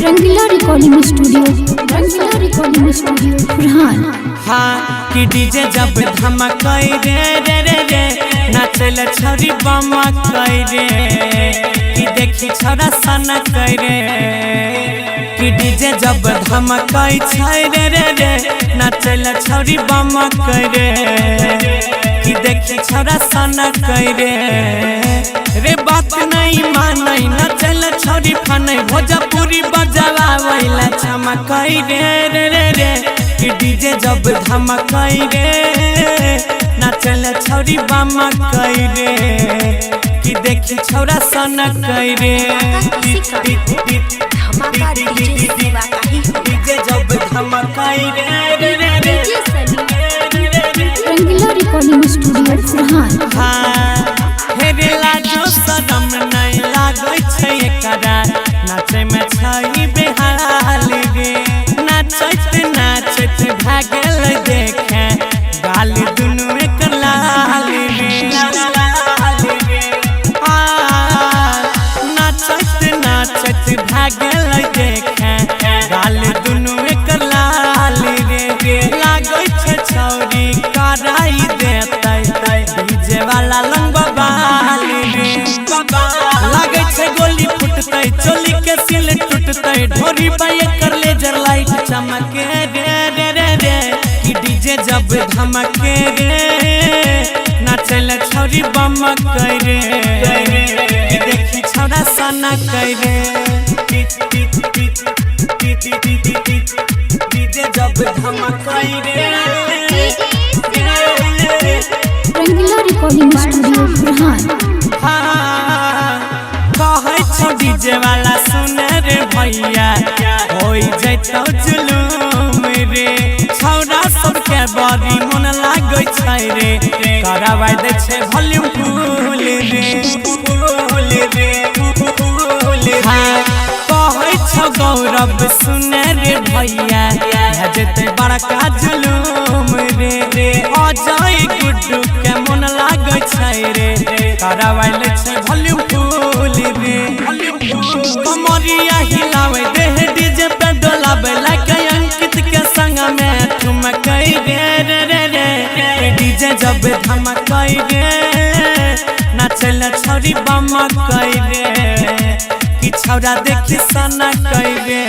रंगीला recording studio Farhan. हाँ कि DJ जब धमकाई रे नाचल छोरी बमकाई रे कि देखी छोरा सनकाई रे कि डीजे जब धमकाई रे नाचल छोरी बमकाई रे कि देखी छोरा सनकाई रे बात नहीं मानई नाचल छोरी फनई भोजपुरी बजावा वैला चमकाई रे कि डीजे जब धमकाई रे नाचल छोरी बमकाई रे कि देखी छोरा सनकाई रे डीजे जब धमकाई रे रंगीला रिकॉर्डिंग स्टूडियो फरहान। हाँ हेरे लाजो शरम नहीं लागै छै एकरा नाचे में छै बेहाल रे नाचत भागल देखे गाल दुनू एकर लाल रे नाचत भागल देखे गाल दुनू एकर लाल रे लागै छै छौरी कराई देतै डीजे वाला लंबा बाल रे लागै छै गोली फुटतै चोली के सिल टूटतै ढोरी पे कर लेजर लाइट चमके रे कि डीजे जब धमके रे नाचल छोरी बमकाई रे कि देखी छोरा सनकाई रे डीजे जब धमकाई रे रंगीला रिकॉर्डिंग स्टूडियो फरहान। कहै छौ डीजे वाला सुन रे भैया होई जैतौ जुलूम रे छौरा सबके बड़ी मन लागै छै रे कराबै दै छै वॉल्यूम फुल रे कहै छौ गौरव सुन रे भैया भजते बड़का जुलूम रे अजय गुड्डू के मन लागै छै रे कराबै लै छै वॉल्यूम फुल रे कमरिया हिलावे देह डीजे पे डोलावे लागे अंकित के संग में ठुमकाई रे डीजे जब धमकाई रे नाचल छोरी बमकाई रे कि छौरा देखी सनकाई रे।